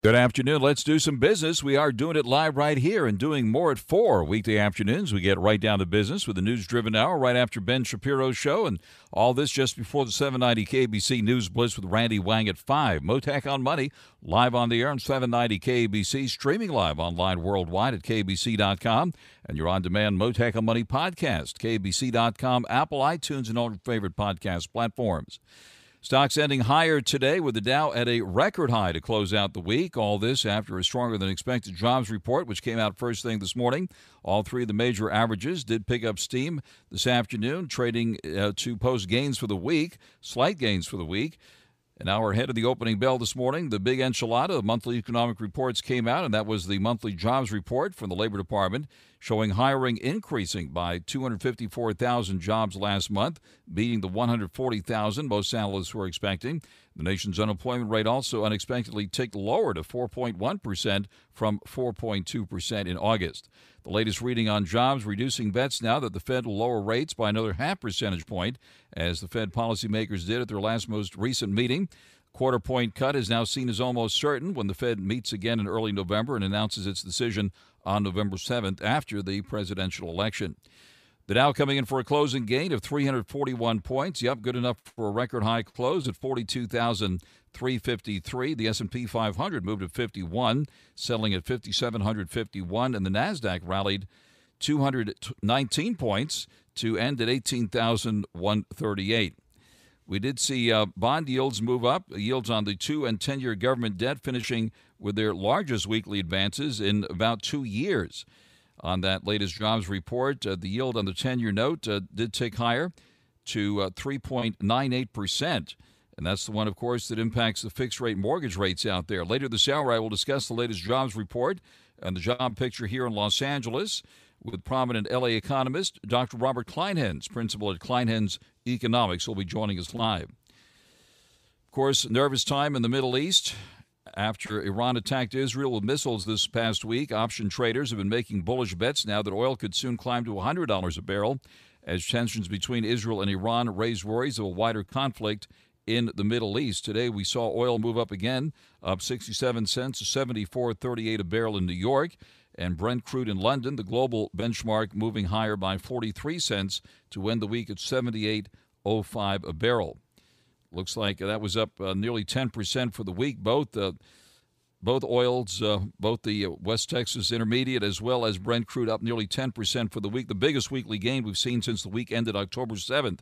Good afternoon. Let's do some business. We are doing it live right here and doing more at 4 weekday afternoons. We get right down to business with the news-driven hour right after Ben Shapiro's show, and all this just before the 790 KBC News Blitz with Randy Wang at 5. Mottek On Money, live on the air on 790 KBC, streaming live online worldwide at kbc.com, and your on-demand Mottek On Money podcast, kbc.com, Apple, iTunes, and all your favorite podcast platforms. Stocks ending higher today with the Dow at a record high to close out the week. All this after a stronger than expected jobs report, which came out first thing this morning. All three of the major averages did pick up steam this afternoon, trading to post gains for the week, slight gains for the week. An hour ahead of the opening bell this morning, the big enchilada of monthly economic reports came out, and that was the monthly jobs report from the Labor Department, showing hiring increasing by 254,000 jobs last month, beating the 140,000 most analysts were expecting. The nation's unemployment rate also unexpectedly ticked lower to 4.1% from 4.2% in August. The latest reading on jobs reducing bets now that the Fed will lower rates by another half percentage point, as the Fed policymakers did at their last most recent meeting. Quarter-point cut is now seen as almost certain when the Fed meets again in early November and announces its decision on November 7th after the presidential election. The Dow coming in for a closing gain of 341 points. Yep, good enough for a record high close at 42,353. The S&P 500 moved to 51, settling at 5,751, and the Nasdaq rallied 219 points to end at 18,138. We did see bond yields move up. Yields on the 2- and 10-year government debt finishing with their largest weekly advances in about 2 years. On that latest jobs report, the yield on the 10-year note did tick higher to 3.98%. And that's the one, of course, that impacts the fixed-rate mortgage rates out there. Later this hour, I will discuss the latest jobs report and the job picture here in Los Angeles with prominent L.A. economist Dr. Robert Kleinhens, principal at Kleinhens Economics, will be joining us live. Of course, nervous time in the Middle East. After Iran attacked Israel with missiles this past week, option traders have been making bullish bets now that oil could soon climb to $100 a barrel as tensions between Israel and Iran raise worries of a wider conflict in the Middle East. Today, we saw oil move up again, up 67 cents to $74.38 a barrel in New York, and Brent crude in London, the global benchmark, moving higher by 43 cents to end the week at $78.05 a barrel. Looks like that was up nearly 10% for the week. Both oils, both the West Texas Intermediate as well as Brent crude up nearly 10% for the week. The biggest weekly gain we've seen since the week ended October 7th.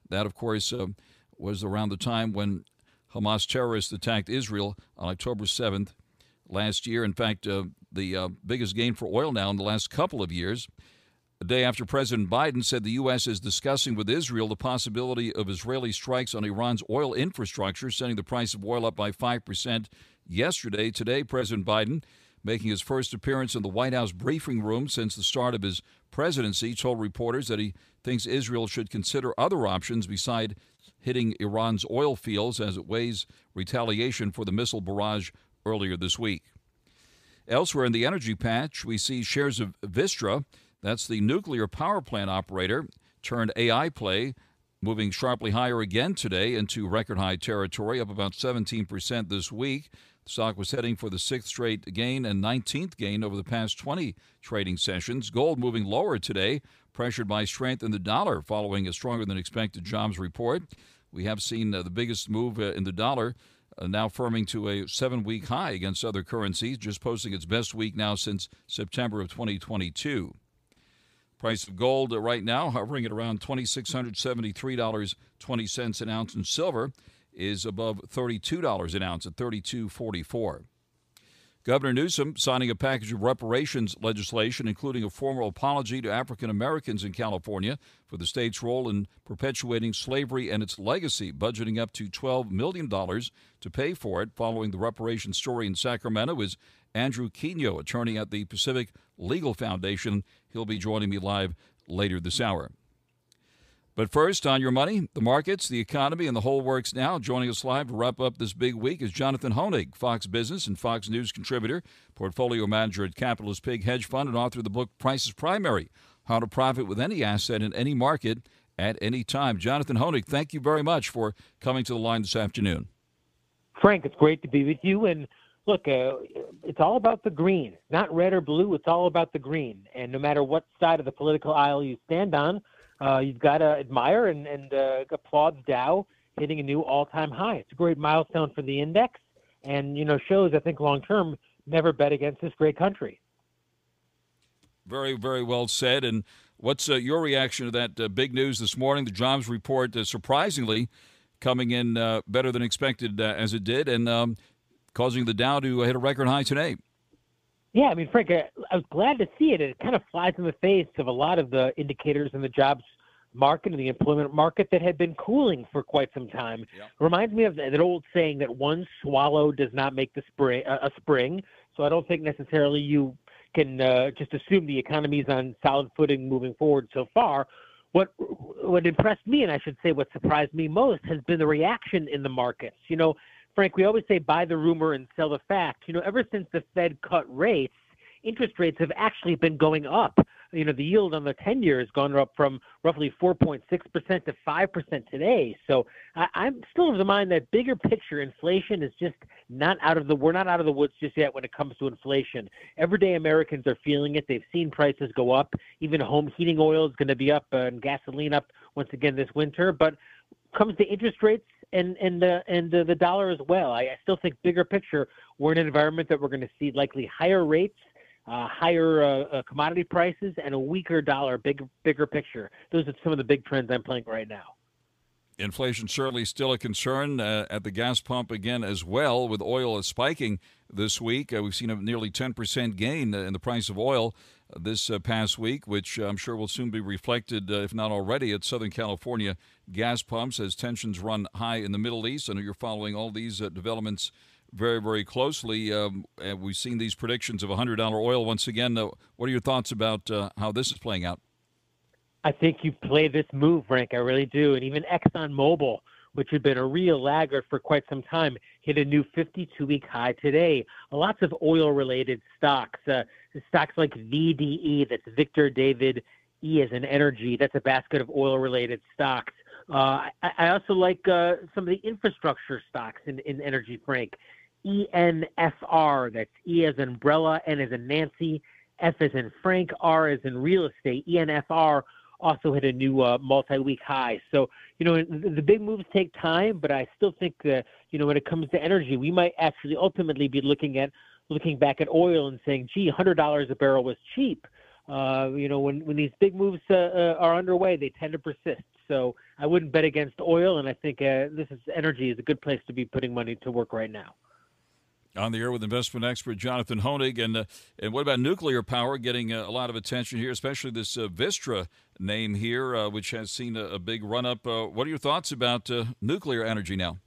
That, of course, was around the time when Hamas terrorists attacked Israel on October 7th last year. In fact, the biggest gain for oil now in the last couple of years. A day after President Biden said the U.S. is discussing with Israel the possibility of Israeli strikes on Iran's oil infrastructure, sending the price of oil up by 5% yesterday. Today, President Biden, making his first appearance in the White House briefing room since the start of his presidency, told reporters that he thinks Israel should consider other options beside hitting Iran's oil fields as it weighs retaliation for the missile barrage earlier this week. Elsewhere in the energy patch, we see shares of Vistra, that's the nuclear power plant operator turned AI play, moving sharply higher again today into record high territory, up about 17% this week. The stock was heading for the 6th straight gain and 19th gain over the past 20 trading sessions. Gold moving lower today, pressured by strength in the dollar following a stronger than expected jobs report. We have seen the biggest move in the dollar, now firming to a 7-week high against other currencies, just posting its best week now since September of 2022. Price of gold right now hovering at around $2,673.20 an ounce, and silver is above $32 an ounce at $32.44. Governor Newsom signing a package of reparations legislation, including a formal apology to African Americans in California for the state's role in perpetuating slavery and its legacy, budgeting up to $12 million to pay for it. Following the reparations story in Sacramento is Andrew Quino, attorney at the Pacific Legal Foundation. He'll be joining me live later this hour. But first, on your money, the markets, the economy, and the whole works now. Joining us live to wrap up this big week is Jonathan Hoenig, Fox Business and Fox News contributor, portfolio manager at Capitalist Pig Hedge Fund, and author of the book Price is Primary, How to Profit with Any Asset in Any Market at Any Time. Jonathan Hoenig, thank you very much for coming to the line this afternoon. Frank, it's great to be with you. And look, it's all about the green, not red or blue. It's all about the green. And no matter what side of the political aisle you stand on, you've got to admire and applaud the Dow hitting a new all-time high. It's a great milestone for the index and, shows, I think, long-term, never bet against this great country. Very, very well said. And what's your reaction to that big news this morning? The jobs report, surprisingly, coming in better than expected as it did, and causing the Dow to hit a record high today. Yeah, I mean, Frank, I was glad to see it. It kind of flies in the face of a lot of the indicators in the jobs market and the employment market that had been cooling for quite some time. Yeah. Reminds me of that old saying that one swallow does not make the spring. So I don't think necessarily you can just assume the economy is on solid footing moving forward so far. What impressed me, and I should say what surprised me most, has been the reaction in the markets. Frank, we always say buy the rumor and sell the fact. Ever since the Fed cut rates, interest rates have actually been going up. The yield on the 10-year has gone up from roughly 4.6% to 5% today. So I'm still of the mind that bigger picture inflation is just we're not out of the woods just yet when it comes to inflation. Everyday Americans are feeling it. They've seen prices go up. Even home heating oil is going to be up and gasoline up once again this winter. But comes to interest rates and the dollar as well. I still think bigger picture, we're in an environment that we're going to see likely higher rates, higher commodity prices, and a weaker dollar, bigger picture. Those are some of the big trends I'm playing right now. Inflation certainly still a concern at the gas pump again as well, with oil spiking this week. We've seen a nearly 10% gain in the price of oil this past week, which I'm sure will soon be reflected, if not already, at Southern California gas pumps as tensions run high in the Middle East. I know you're following all these developments very, very closely. We've seen these predictions of $100 oil once again. What are your thoughts about how this is playing out? I think you play this move, Frank. I really do. And even ExxonMobil, which had been a real laggard for quite some time, hit a new 52-week high today. Lots of oil-related stocks, stocks like VDE, that's Victor David, E as in energy. That's a basket of oil-related stocks. I also like some of the infrastructure stocks in energy, Frank. ENFR, that's E as in umbrella, N as in Nancy, F as in Frank, R as in real estate. ENFR also hit a new multi-week high. So, the big moves take time, but I still think that, when it comes to energy, we might actually ultimately be looking back at oil and saying, gee, $100 a barrel was cheap. When these big moves are underway, they tend to persist. So I wouldn't bet against oil, and I think energy is a good place to be putting money to work right now. On the air with investment expert Jonathan Honig. And what about nuclear power getting a lot of attention here, especially this Vistra name here, which has seen a big run-up. What are your thoughts about nuclear energy now?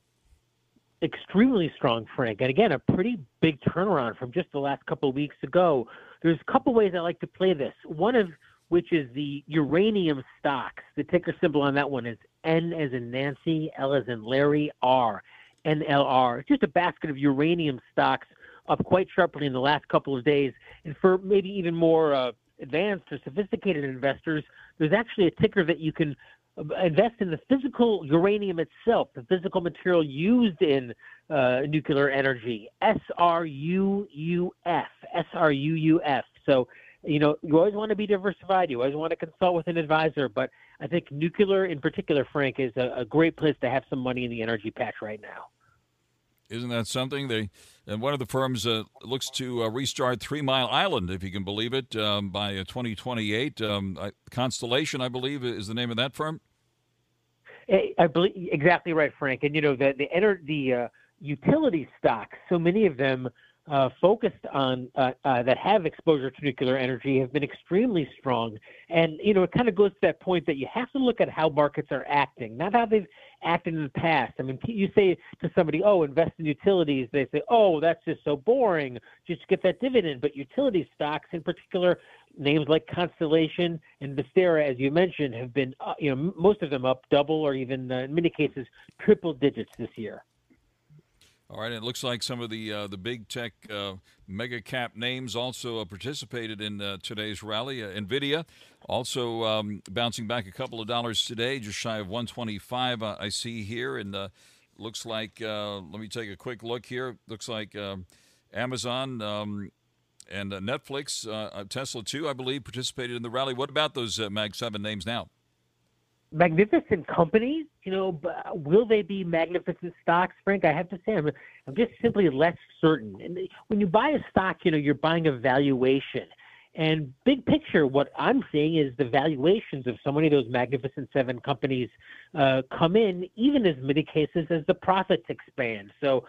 Extremely strong, Frank. And again, a pretty big turnaround from just the last couple of weeks ago. There's a couple ways I like to play this. One of which is the uranium stocks. The ticker symbol on that one is N as in Nancy, L as in Larry, R. NLR. It's just a basket of uranium stocks up quite sharply in the last couple of days. And for maybe even more advanced or sophisticated investors, there's actually a ticker that you can invest in the physical uranium itself, the physical material used in nuclear energy, SRUUF, SRUUF. So, you always want to be diversified. You always want to consult with an advisor. But I think nuclear in particular, Frank, is a great place to have some money in the energy patch right now. Isn't that something? And one of the firms looks to restart 3 Mile Island, if you can believe it, by 2028. Constellation, I believe, is the name of that firm. I believe exactly right, Frank. And the utility stocks, so many of them focused on that have exposure to nuclear energy have been extremely strong. And, it kind of goes to that point that you have to look at how markets are acting, not how they've acted in the past. I mean, you say to somebody, oh, invest in utilities. They say, oh, that's just so boring. Just get that dividend. But utility stocks in particular, names like Constellation and Vistera, as you mentioned, have been, most of them up double or even in many cases triple digits this year. All right, it looks like some of the big tech mega cap names also participated in today's rally. NVIDIA also bouncing back a couple of dollars today, just shy of 125 I see here. And looks like, let me take a quick look here. Looks like Amazon and Netflix, Tesla too, I believe, participated in the rally. What about those Mag 7 names now? Magnificent companies, will they be magnificent stocks, Frank? I have to say, I'm just simply less certain. And when you buy a stock, you're buying a valuation. And big picture, what I'm seeing is the valuations of so many of those Magnificent Seven companies come in, even as many cases as the profits expand. So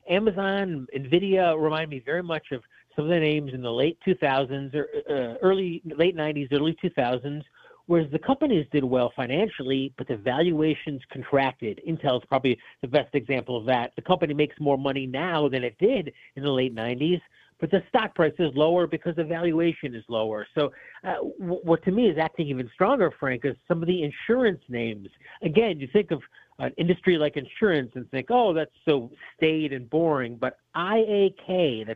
Amazon, NVIDIA remind me very much of some of the names in the late 2000s or late 90s, early 2000s, whereas the companies did well financially, but the valuations contracted. Intel is probably the best example of that. The company makes more money now than it did in the late 90s, but the stock price is lower because the valuation is lower. So what to me is acting even stronger, Frank, is some of the insurance names. Again, you think of an industry like insurance and think, oh, that's so staid and boring, but IAK,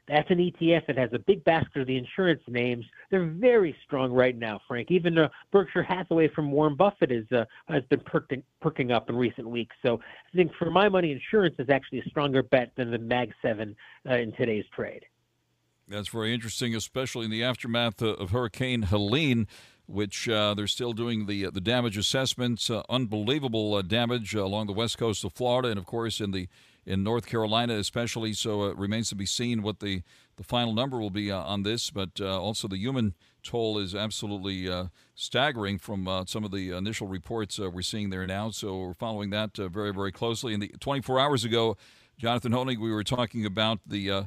that's an ETF that has a big basket of the insurance names. They're very strong right now, Frank. Even Berkshire Hathaway from Warren Buffett has been perking up in recent weeks. So I think for my money, insurance is actually a stronger bet than the Mag 7 in today's trade. That's very interesting, especially in the aftermath of Hurricane Helene, which they're still doing the damage assessments. Unbelievable damage along the west coast of Florida, and of course in North Carolina especially. So it remains to be seen what the final number will be on this. But also the human toll is absolutely staggering from some of the initial reports we're seeing there now. So we're following that very, very closely. And 24 hours ago, Jonathan Honig, we were talking about the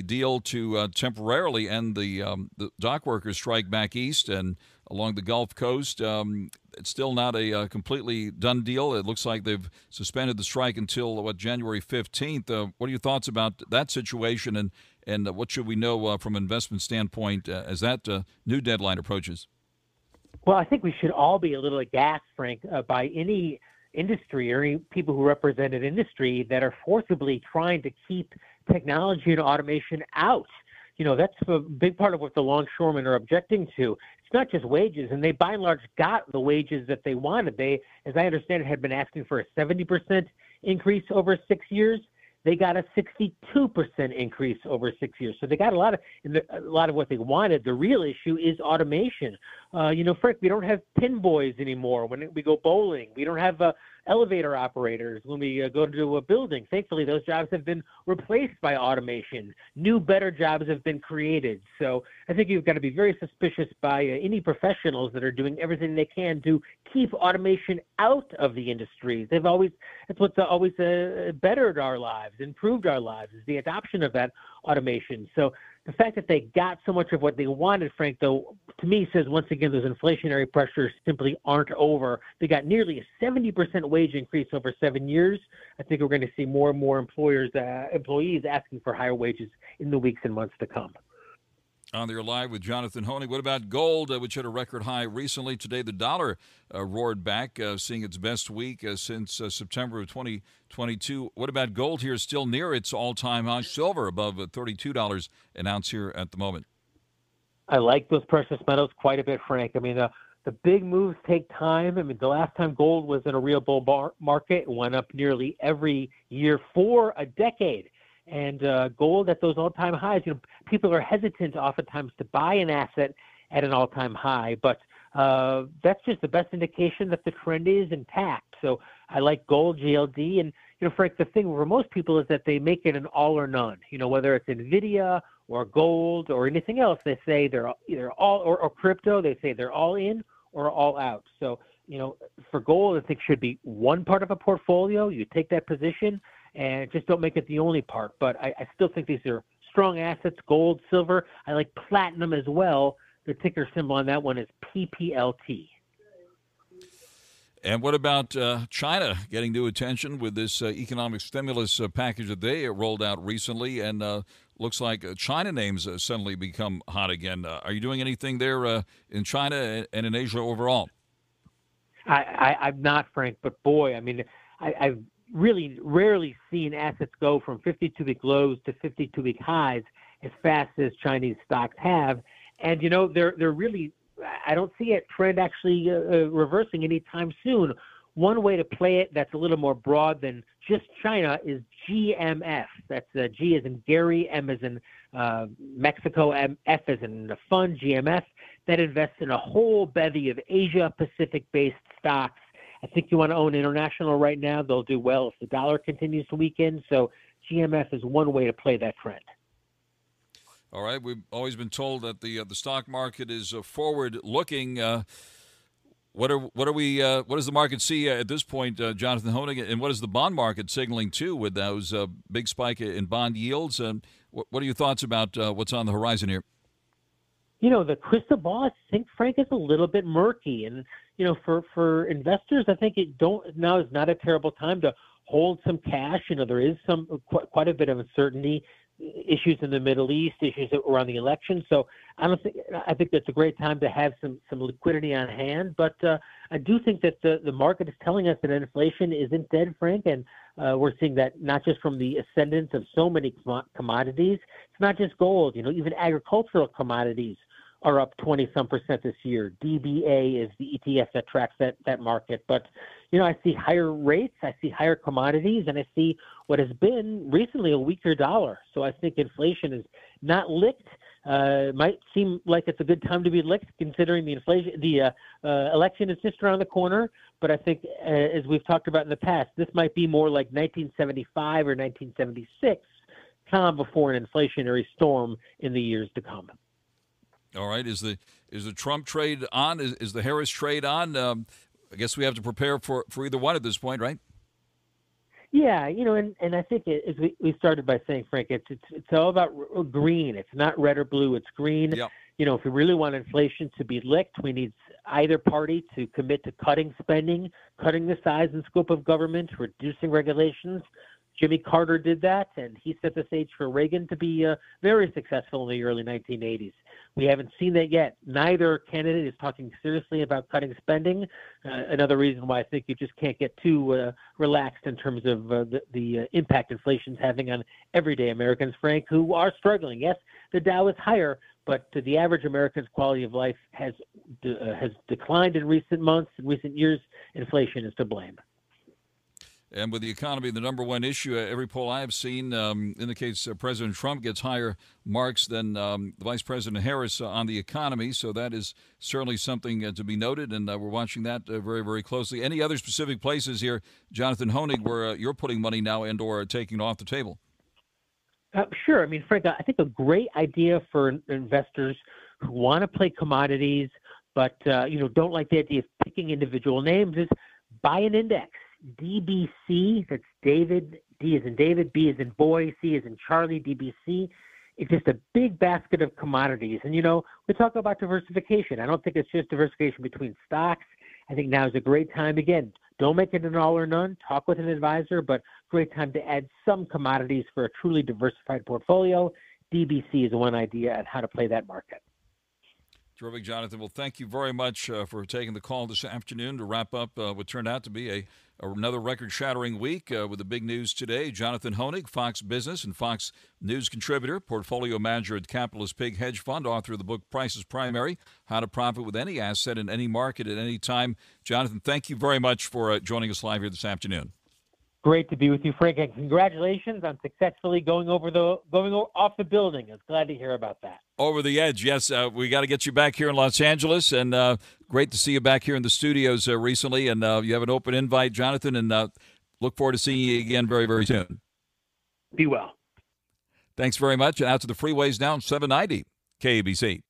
deal to temporarily end the dock workers strike back east and along the Gulf Coast. It's still not a completely done deal. It looks like they've suspended the strike until, January 15th. What are your thoughts about that situation, and what should we know from an investment standpoint as that new deadline approaches? Well, I think we should all be a little aghast, Frank, by any industry or any people who represent an industry that are forcibly trying to keep technology and automation out. That's a big part of what the longshoremen are objecting to. It's not just wages, and they by and large got the wages that they wanted. They, as I understand it, had been asking for a 70% increase over 6 years. They got a 62% increase over 6 years. So they got a lot of what they wanted. The real issue is automation. Frank, we don't have pin boys anymore when we go bowling. We don't have elevator operators when we go to a building. Thankfully, those jobs have been replaced by automation. New, better jobs have been created. So I think you've got to be very suspicious by any professionals that are doing everything they can to keep automation out of the industry. That's what's always bettered our lives, improved our lives, is the adoption of that automation. So the fact that they got so much of what they wanted, Frank, though, to me says once again those inflationary pressures simply aren't over. They got nearly a 70% wage increase over 7 years. I think we're going to see more and more employees asking for higher wages in the weeks and months to come. On there live with Jonathan Honig. What about gold, which hit a record high recently? Today, the dollar roared back, seeing its best week since September of 2022. What about gold here? Still near its all-time high. Silver above $32 an ounce here at the moment. I like those precious metals quite a bit, Frank. I mean, the big moves take time. I mean, the last time gold was in a real bull market, it went up nearly every year for a decade. And gold at those all-time highs, people are hesitant oftentimes to buy an asset at an all-time high, but that's just the best indication that the trend is intact. So I like gold, GLD, and Frank, the thing for most people is that they make it an all or none. Whether it's NVIDIA or gold or anything else, they say they're either all or crypto. They say they're all in or all out. So for gold, I think should be one part of a portfolio. You take that position and just don't make it the only part. But I still think these are strong assets, gold, silver. I like platinum as well. The ticker symbol on that one is PPLT. And what about China getting new attention with this economic stimulus package that they rolled out recently? And looks like China names suddenly become hot again. Are you doing anything there in China and in Asia overall? I'm not, Frank, but boy, I mean, I've really rarely seen assets go from 52-week lows to 52-week highs as fast as Chinese stocks have. And, they're really, I don't see a trend actually reversing anytime soon. one way to play it that's a little more broad than just China is GMF. That's G as in Gary, M as in Mexico, F as in the fund, GMF, that invests in a whole bevy of Asia-Pacific-based stocks. I think you want to own international right now. They'll do well if the dollar continues to weaken. So GMF is one way to play that trend. All right. We've always been told that the stock market is forward-looking. What does the market see at this point, Jonathan Honig, and what is the bond market signaling too with those big spike in bond yields? What are your thoughts about what's on the horizon here? The crystal ball, I think, Frank, is a little bit murky. And, for investors, I think now is not a terrible time to hold some cash. There is quite a bit of uncertainty, issues in the Middle East, issues around the election. So I think that's a great time to have some liquidity on hand. But I do think that the market is telling us that inflation isn't dead, Frank, and we're seeing that not just from the ascendance of so many commodities. It's not just gold. Even agricultural commodities are up 20-some% this year. DBA is the ETF that tracks that market. But, I see higher rates, I see higher commodities, and I see what has been recently a weaker dollar. So I think inflation is not licked. Might seem like it's a good time to be licked considering the election is just around the corner. But I think, as we've talked about in the past, this might be more like 1975 or 1976, calm before an inflationary storm in the years to come. All right. Is the Trump trade on? Is the Harris trade on? I guess we have to prepare for either one at this point, right? Yeah, and I think as we started by saying, Frank, it's all about green. It's not red or blue. It's green. Yep. If we really want inflation to be licked, we need either party to commit to cutting spending, cutting the size and scope of government, reducing regulations. Jimmy Carter did that, and he set the stage for Reagan to be very successful in the early 1980s. We haven't seen that yet. Neither candidate is talking seriously about cutting spending. Another reason why I think you just can't get too relaxed in terms of the impact inflation's having on everyday Americans, Frank, who are struggling. Yes, the Dow is higher, but the average American's quality of life has declined in recent months, in recent years. Inflation is to blame. And with the economy, the number one issue, every poll I have seen indicates President Trump gets higher marks than the Vice President Harris on the economy. So that is certainly something to be noted, and we're watching that very, very closely. Any other specific places here, Jonathan Honig, where you're putting money now and or taking it off the table? Sure. I mean, Frank, I think a great idea for investors who want to play commodities but don't like the idea of picking individual names is buy an index. DBC, that's David, D as in David, B as in boy, C as in Charlie, DBC. It's just a big basket of commodities. And, we talk about diversification. I don't think it's just diversification between stocks. I think now is a great time. Again, don't make it an all or none. Talk with an advisor, but great time to add some commodities for a truly diversified portfolio. DBC is one idea on how to play that market. Terrific, Jonathan. Well, thank you very much for taking the call this afternoon to wrap up what turned out to be another record-shattering week with the big news today. Jonathan Honig, Fox Business and Fox News contributor, portfolio manager at Capitalist Pig Hedge Fund, author of the book Price is Primary, How to Profit with Any Asset in Any Market at Any Time. Jonathan, thank you very much for joining us live here this afternoon. Great to be with you, Frank, and congratulations on successfully going off the building. I was glad to hear about that. Over the edge, yes. We got to get you back here in Los Angeles, and great to see you back here in the studios recently. And you have an open invite, Jonathan, and look forward to seeing you again very, very soon. Be well. Thanks very much. And out to the freeways now, 790 KABC.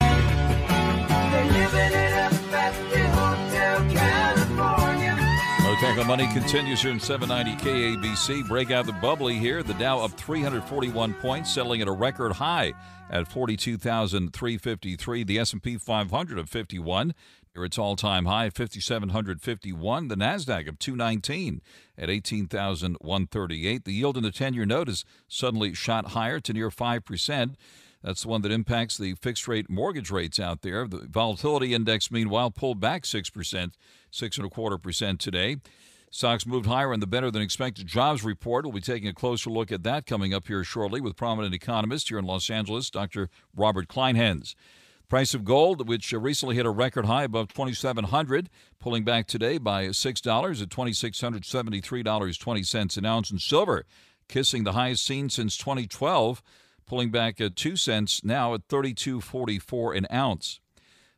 Mottek On Money continues here in 790 KABC. Break out the bubbly here. The Dow up 341 points, settling at a record high at 42,353. The S&P 500 of 51 near its all-time high at 5,751. The NASDAQ of 219 at 18,138. The yield in the 10-year note is suddenly shot higher to near 5%. That's the one that impacts the fixed-rate mortgage rates out there. The volatility index, meanwhile, pulled back 6%, 6.25% today. Stocks moved higher in the better-than-expected jobs report. We'll be taking a closer look at that coming up here shortly with prominent economist here in Los Angeles, Dr. Robert Kleinhans. Price of gold, which recently hit a record high above 2,700, pulling back today by $6 at $2,673.20 an ounce. And silver, kissing the highest seen since 2012, pulling back at 2 cents now at $32.44 an ounce.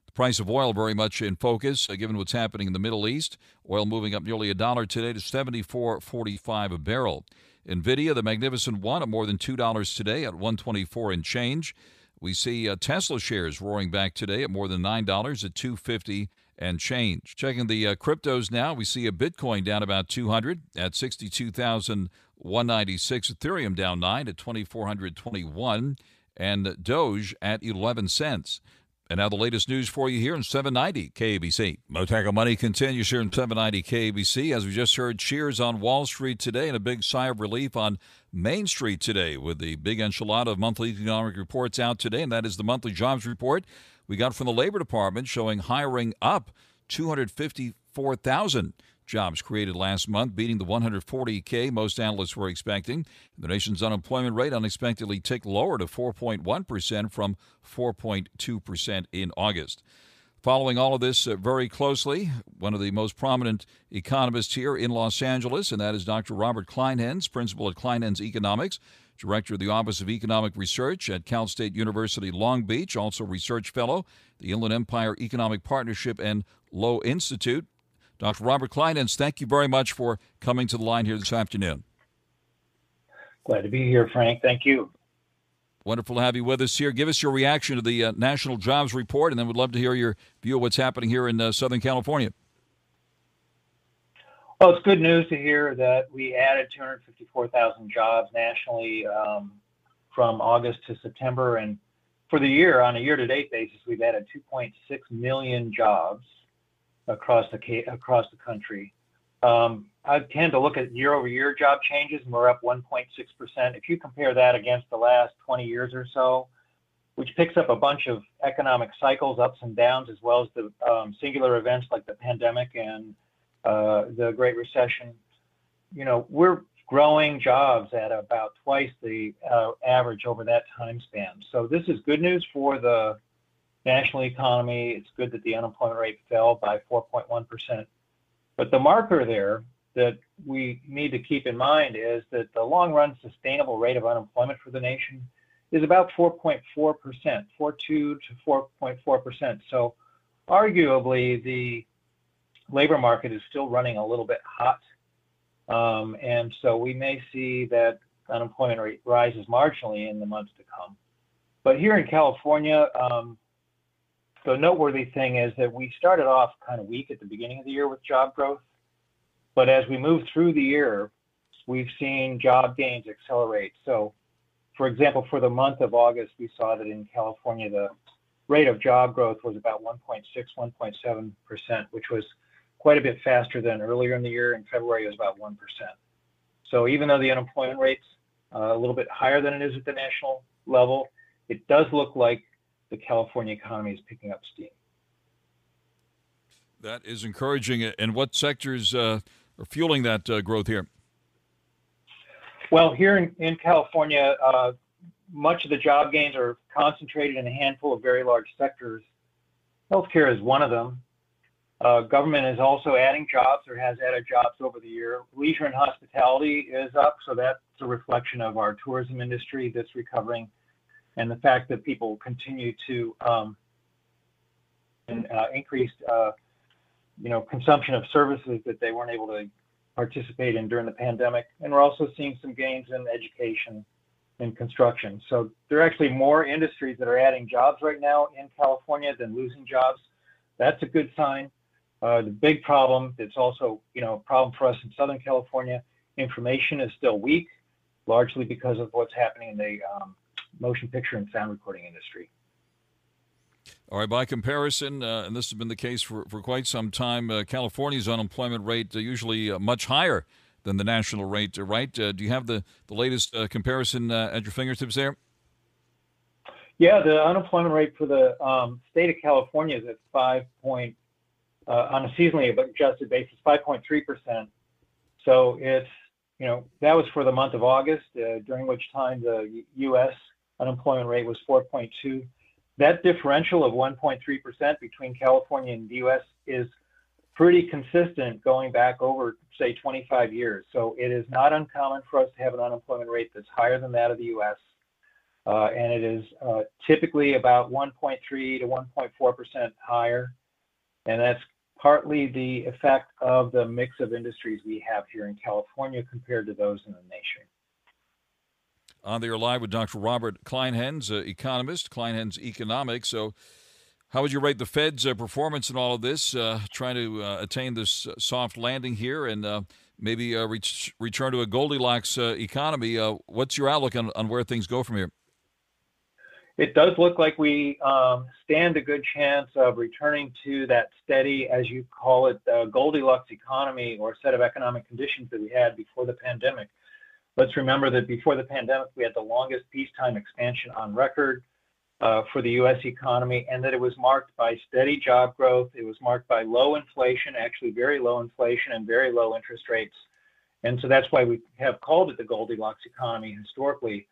The price of oil very much in focus, given what's happening in the Middle East. Oil moving up nearly $1 today to $74.45 a barrel. Nvidia, the magnificent one, at more than $2 today at $124 and change. We see Tesla shares roaring back today at more than $9 at $250 and change. Checking the cryptos now, we see a Bitcoin down about 200 at 62,196. Ethereum down 9 at 2,421, and Doge at 11 cents. And now the latest news for you here in 790 KABC. Mottek On Money continues here in 790 KABC. As we just heard, cheers on Wall Street today and a big sigh of relief on Main Street today with the big enchilada of monthly economic reports out today, and that is the monthly jobs report we got from the Labor Department showing hiring up 254,000 jobs created last month, beating the 140K most analysts were expecting. The nation's unemployment rate unexpectedly ticked lower to 4.1% from 4.2% in August. Following all of this very closely, one of the most prominent economists here in Los Angeles, and that is Dr. Robert Kleinhens, principal at Kleinhens Economics, director of the Office of Economic Research at Cal State University Long Beach, also research fellow, the Inland Empire Economic Partnership and Lowe Institute. Dr. Robert Kleinhens, thank you very much for coming to the line here this afternoon. Glad to be here, Frank. Thank you. Wonderful to have you with us here. Give us your reaction to the National Jobs Report, and then we'd love to hear your view of what's happening here in Southern California. Well, it's good news to hear that we added 254,000 jobs nationally from August to September. And for the year, on a year-to-date basis, we've added 2.6 million jobs across the country. I tend to look at year-over-year job changes, and we're up 1.6%. If you compare that against the last 20 years or so, which picks up a bunch of economic cycles, ups and downs, as well as the singular events like the pandemic and the Great Recession, we're growing jobs at about twice the average over that time span. So this is good news for the national economy. It's good that the unemployment rate fell by 4.1%. But the marker there that we need to keep in mind is that the long-run sustainable rate of unemployment for the nation is about 4.4%, 4.2 to 4.4%. So arguably the labor market is still running a little bit hot. And so we may see that unemployment rate rises marginally in the months to come. But here in California, the noteworthy thing is that we started off kind of weak at the beginning of the year with job growth. But as we move through the year, we've seen job gains accelerate. So, for example, for the month of August, we saw that in California, the rate of job growth was about 1.6, 1.7%, which was quite a bit faster than earlier in the year. In February, it was about 1%. So even though the unemployment rate's a little bit higher than it is at the national level, it does look like the California economy is picking up steam. That is encouraging. And what sectors are fueling that growth here? Well, here in California, much of the job gains are concentrated in a handful of very large sectors. Healthcare is one of them. Government is also adding jobs or has added jobs over the year. Leisure and hospitality is up, so that's a reflection of our tourism industry that's recovering, and the fact that people continue to increase, consumption of services that they weren't able to participate in during the pandemic. And we're also seeing some gains in education and construction. So there are actually more industries that are adding jobs right now in California than losing jobs. That's a good sign. The big problem that's also, a problem for us in Southern California, information is still weak, largely because of what's happening in the motion picture and sound recording industry. All right, by comparison, and this has been the case for quite some time, California's unemployment rate usually much higher than the national rate, right? Do you have the latest comparison at your fingertips there? Yeah, the unemployment rate for the state of California is at 5 point, on a seasonally adjusted basis, 5.3%. So it's, that was for the month of August, during which time the U.S. unemployment rate was 4.2. that differential of 1.3% between California and the U.S. is pretty consistent going back over, say, 25 years. So it is not uncommon for us to have an unemployment rate that's higher than that of the U.S. And it is typically about 1.3 to 1.4% higher. And that's partly the effect of the mix of industries we have here in California compared to those in the nation. On there live with Dr. Robert Kleinhens, economist, Kleinhens Economics. So how would you rate the Fed's performance in all of this, trying to attain this soft landing here and maybe return to a Goldilocks economy? What's your outlook on where things go from here? It does look like we stand a good chance of returning to that steady, as you call it, Goldilocks economy or set of economic conditions that we had before the pandemic. Let's remember that before the pandemic, we had the longest peacetime expansion on record for the U.S. economy, and that it was marked by steady job growth. It was marked by low inflation, actually very low inflation and very low interest rates. And so that's why we have called it the Goldilocks economy historically.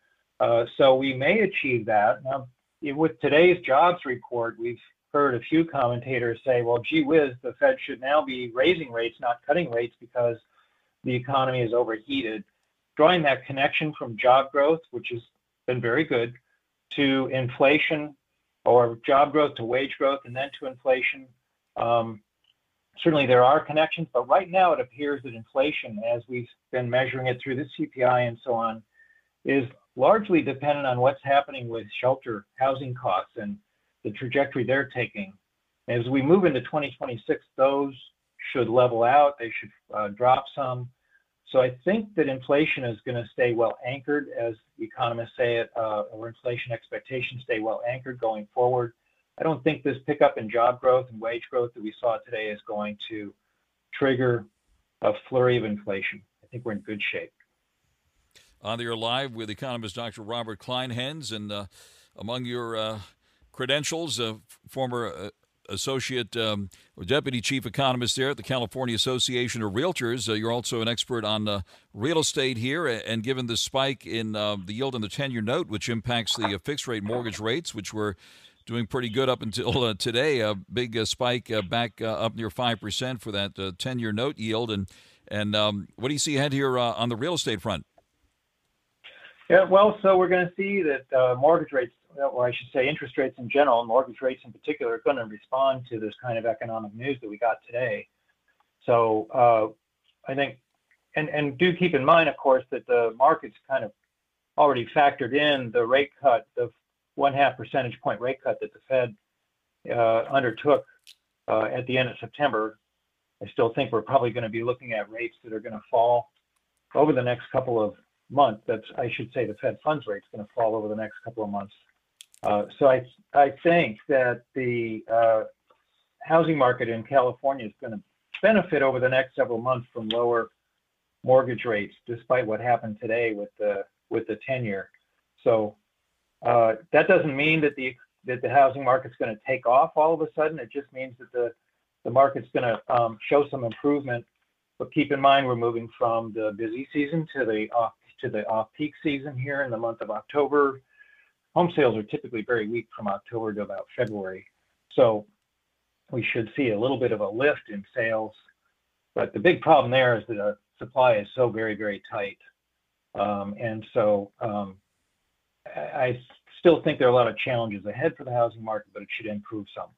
So we may achieve that. Now, with today's jobs report, we've heard a few commentators say, well, gee whiz, the Fed should now be raising rates, not cutting rates, because the economy is overheated. Drawing that connection from job growth, which has been very good, to inflation, or job growth to wage growth, and then to inflation. Certainly there are connections, but right now it appears that inflation, as we've been measuring it through the CPI and so on, is largely dependent on what's happening with shelter housing costs and the trajectory they're taking. As we move into 2026, those should level out. They should drop some. So I think that inflation is going to stay well anchored, as economists say it, or inflation expectations stay well anchored going forward. I don't think this pickup in job growth and wage growth that we saw today is going to trigger a flurry of inflation. I think we're in good shape. On the air live with economist Dr. Robert Kleinhens, and among your credentials, former associate deputy chief economist there at the California Association of Realtors. You're also an expert on real estate here, and given the spike in the yield on the 10-year note, which impacts the fixed rate mortgage rates, which were doing pretty good up until today, a big spike back up near 5% for that 10-year note yield. And what do you see ahead here on the real estate front? Yeah, well, so we're going to see that mortgage rates, or I should say interest rates in general, and mortgage rates in particular, are going to respond to this kind of economic news that we got today. So I think, and do keep in mind, of course, that the market's kind of already factored in the rate cut, the 0.5 percentage point rate cut that the Fed undertook at the end of September. I still think we're probably going to be looking at rates that are going to fall over the next couple of months. I should say the Fed funds rate is going to fall over the next couple of months. So I think that the housing market in California is going to benefit over the next several months from lower mortgage rates, despite what happened today with the 10-year. So that doesn't mean that the housing market's going to take off all of a sudden. It just means that the market's going to show some improvement. But keep in mind, we're moving from the busy season to the off-peak season here in the month of October. Home sales are typically very weak from October to about February. So we should see a little bit of a lift in sales. But the big problem there is that the supply is so very, very tight. And so I still think there are a lot of challenges ahead for the housing market, but it should improve some.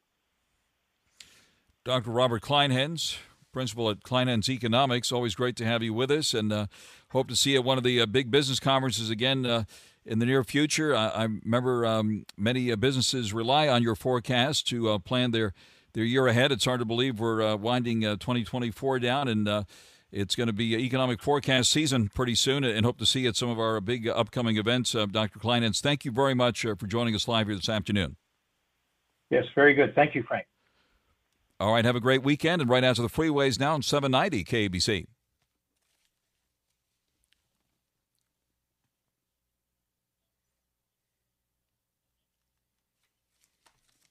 Dr. Robert Kleinhens, principal at Kleinhens Economics. Always great to have you with us, and hope to see you at one of the big business conferences again in the near future. I remember many businesses rely on your forecast to plan their year ahead. It's hard to believe we're winding 2024 down, and it's going to be economic forecast season pretty soon, and hope to see you at some of our big upcoming events. Dr. Kleinhens, thank you very much for joining us live here this afternoon. Yes, very good. Thank you, Frank. All right, have a great weekend, and right out to the freeways now on 790 KABC.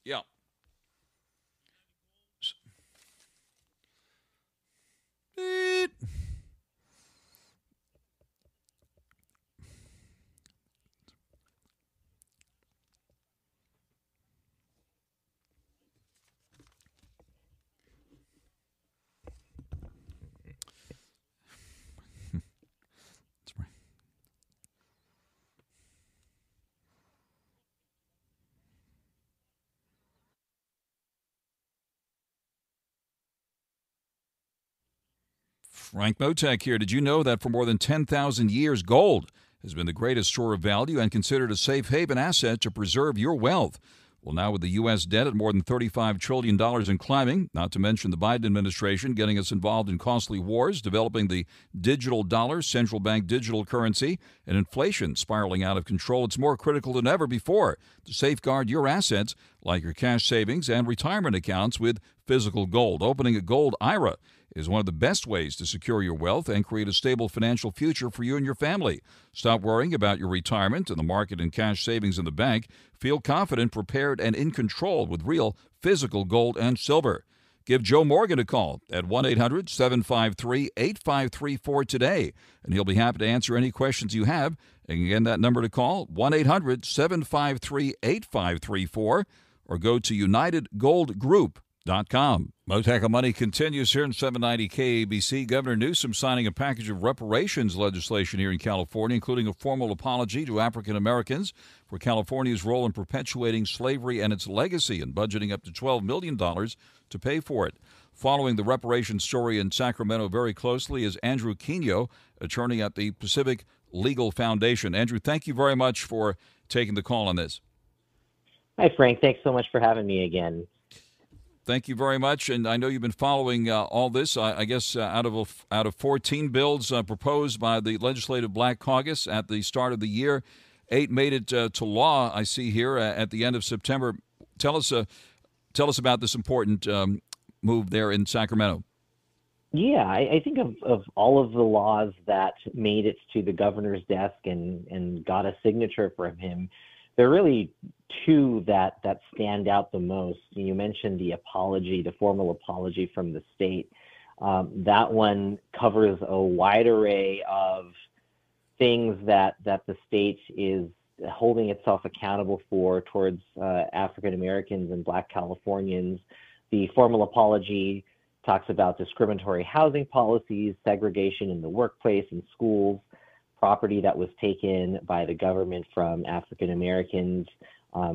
Yeah. Beep. Frank Mottek here. Did you know that for more than 10,000 years, gold has been the greatest store of value and considered a safe haven asset to preserve your wealth? Well, now with the U.S. debt at more than $35 trillion and climbing, not to mention the Biden administration getting us involved in costly wars, developing the digital dollar, central bank digital currency, and inflation spiraling out of control, it's more critical than ever before to safeguard your assets like your cash savings and retirement accounts with physical gold. Opening a gold IRA is one of the best ways to secure your wealth and create a stable financial future for you and your family. Stop worrying about your retirement and the market and cash savings in the bank. Feel confident, prepared, and in control with real physical gold and silver. Give Joe Morgan a call at 1-800-753-8534 today, and he'll be happy to answer any questions you have. And again, that number to call, 1-800-753-8534, or go to UnitedGoldGroup.com. Mottek On Money continues here in 790 KABC. Governor Newsom signing a package of reparations legislation here in California, including a formal apology to African Americans for California's role in perpetuating slavery and its legacy, and budgeting up to $12 million to pay for it. Following the reparations story in Sacramento very closely is Andrew Quino, attorney at the Pacific Legal Foundation. Andrew, thank you very much for taking the call on this. Hi, Frank. Thanks so much for having me again. Thank you very much, and I know you've been following all this. I guess out of 14 bills proposed by the Legislative Black Caucus at the start of the year, 8 made it to law. I see here at the end of September. Tell us about this important move there in Sacramento. Yeah, I think of all of the laws that made it to the governor's desk and got a signature from him. There are really two that stand out the most. You mentioned the apology, the formal apology from the state. That one covers a wide array of things that the state is holding itself accountable for towards African Americans and Black Californians. The formal apology talks about discriminatory housing policies, segregation in the workplace and schools, property that was taken by the government from African Americans,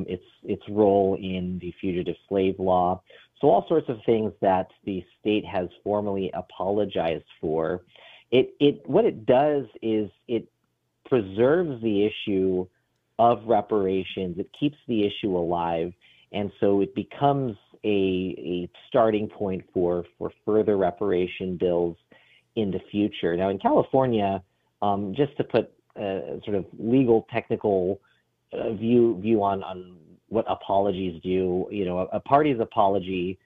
its role in the fugitive slave law. So all sorts of things that the state has formally apologized for. What it does is it preserves the issue of reparations. It keeps the issue alive, and so it becomes a starting point for further reparation bills in the future. Now in California, just to put sort of legal technical view on what apologies do, a party's apology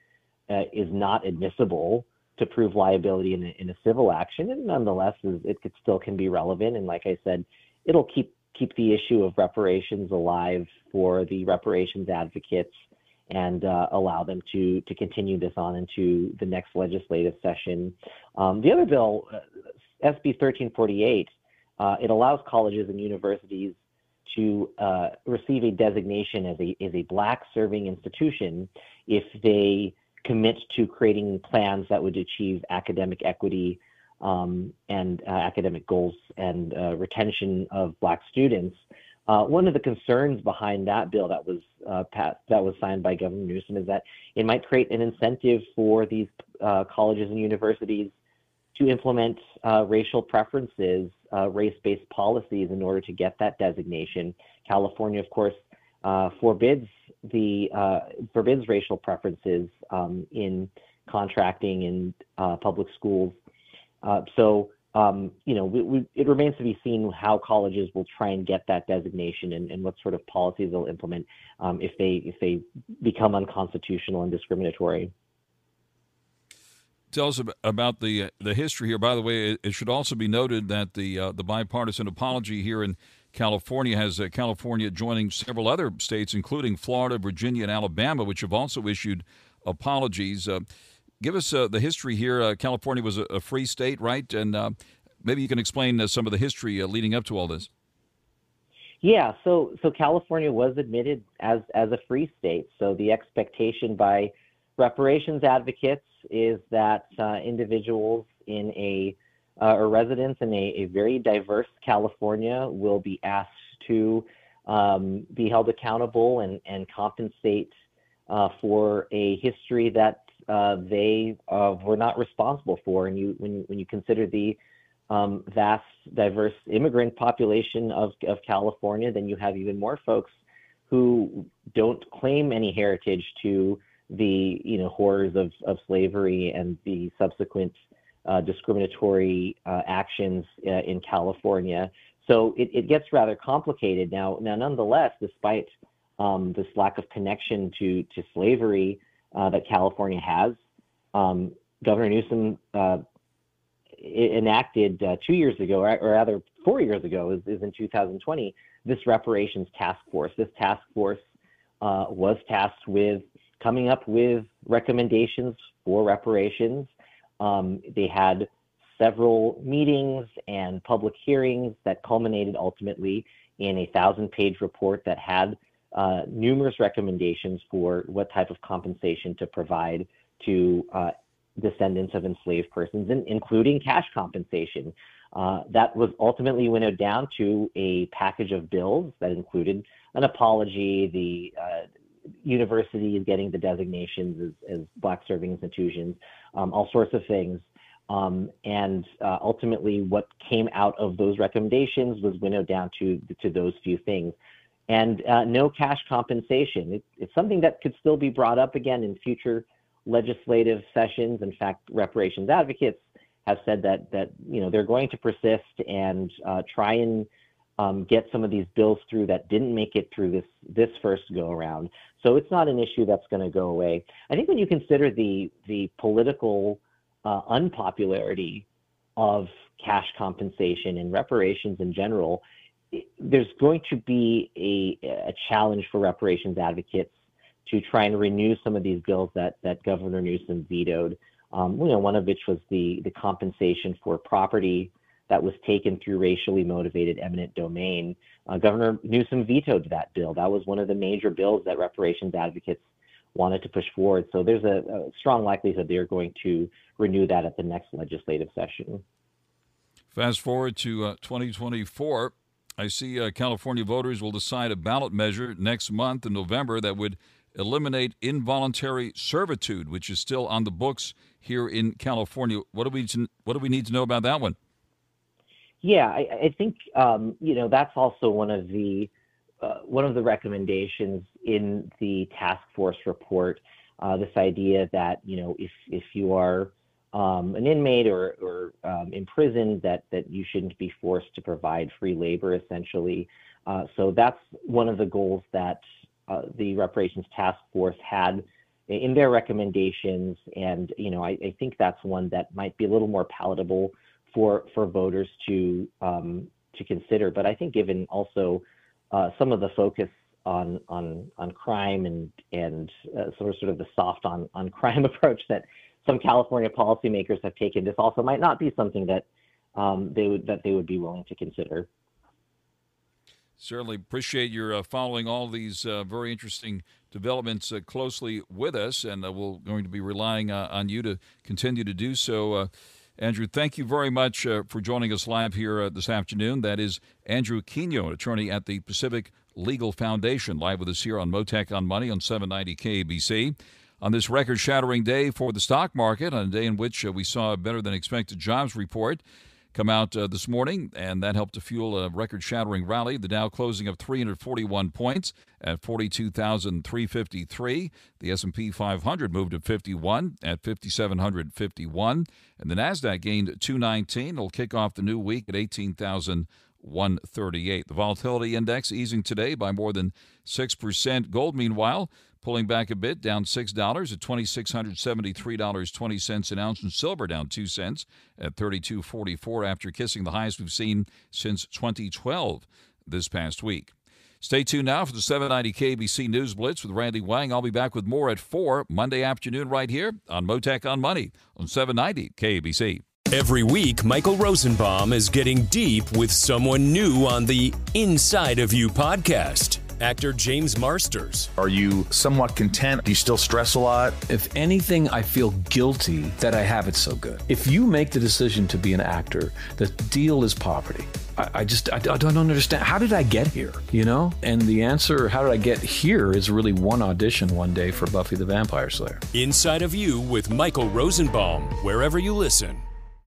is not admissible to prove liability in a civil action, and nonetheless, it still can be relevant. And like I said, it'll keep the issue of reparations alive for the reparations advocates and allow them to continue this on into the next legislative session. The other bill, SB 1348, it allows colleges and universities to receive a designation as a Black serving institution if they commit to creating plans that would achieve academic equity and academic goals and retention of Black students. One of the concerns behind that bill that was passed, that was signed by Governor Newsom, is that it might create an incentive for these colleges and universities to implement racial preferences, race-based policies in order to get that designation. California, of course, forbids racial preferences in contracting in public schools. It remains to be seen how colleges will try and get that designation and what sort of policies they'll implement if they become unconstitutional and discriminatory. Tell us about the history here. By the way, it should also be noted that the bipartisan apology here in California has California joining several other states, including Florida, Virginia, and Alabama, which have also issued apologies. Give us the history here. California was a free state, right? And maybe you can explain some of the history leading up to all this. Yeah, so California was admitted as a free state. So the expectation by reparations advocates is that individuals or residents in a very diverse California will be asked to be held accountable and compensate for a history that they were not responsible for. And when you consider the vast, diverse immigrant population of California, then you have even more folks who don't claim any heritage to the horrors of slavery and the subsequent discriminatory actions in California. So it gets rather complicated now. Nonetheless, despite this lack of connection to slavery that California has, Governor Newsom enacted 2 years ago, or rather 4 years ago, is in 2020, this reparations task force. This task force was tasked with coming up with recommendations for reparations. They had several meetings and public hearings that culminated ultimately in a 1,000-page report that had numerous recommendations for what type of compensation to provide to descendants of enslaved persons, including cash compensation. That was ultimately winnowed down to a package of bills that included an apology, the universities getting the designations as Black serving institutions, all sorts of things. And ultimately, what came out of those recommendations was winnowed down to those few things. And no cash compensation. It's something that could still be brought up again in future legislative sessions. In fact, reparations advocates have said that they're going to persist and try and get some of these bills through that didn't make it through this first go around. So it's not an issue that's going to go away. I think when you consider the political unpopularity of cash compensation and reparations in general, there's going to be a challenge for reparations advocates to try and renew some of these bills that Governor Newsom vetoed. One of which was the compensation for property that was taken through racially motivated eminent domain. Governor Newsom vetoed that bill. That was one of the major bills that reparations advocates wanted to push forward. So there's a strong likelihood they're going to renew that at the next legislative session. Fast forward to 2024. I see California voters will decide a ballot measure next month in November that would eliminate involuntary servitude, which is still on the books here in California. What do we need to know about that one? Yeah, I think that's also one of the recommendations in the task force report. This idea that if you are an inmate or imprisoned, that you shouldn't be forced to provide free labor, essentially. So that's one of the goals that the reparations task force had in their recommendations, and I think that's one that might be a little more palatable for voters to consider. But I think given also some of the focus on crime and sort of the soft on crime approach that some California policymakers have taken, this also might not be something that they would be willing to consider. Certainly appreciate your following all these very interesting developments closely with us, and we're going to be relying on you to continue to do so. Andrew, thank you very much for joining us live here this afternoon. That is Andrew Quino, attorney at the Pacific Legal Foundation, live with us here on Mottek On Money on 790 KABC. On this record-shattering day for the stock market, on a day in which we saw a better-than-expected jobs report come out this morning, and that helped to fuel a record-shattering rally. The Dow closing of 341 points at 42,353. The S&P 500 moved to 51 at 5,751. And the NASDAQ gained 219. It'll kick off the new week at 18,138. The volatility index easing today by more than 6%. Gold, meanwhile, pulling back a bit, down $6 at $2,673.20 an ounce, and silver down 2 cents at $32.44 after kissing the highest we've seen since 2012 this past week. Stay tuned now for the 790 KABC News Blitz with Randy Wang. I'll be back with more at 4 Monday afternoon right here on Mottek On Money on 790 KABC. Every week, Michael Rosenbaum is getting deep with someone new on the Inside of You podcast. Actor James Marsters. Are you somewhat content? Do you still stress a lot? If anything, I feel guilty that I have it so good. If you make the decision to be an actor, the deal is poverty. I don't understand. How did I get here? You know? And the answer, how did I get here, is really one audition one day for Buffy the Vampire Slayer. Inside of You with Michael Rosenbaum, wherever you listen.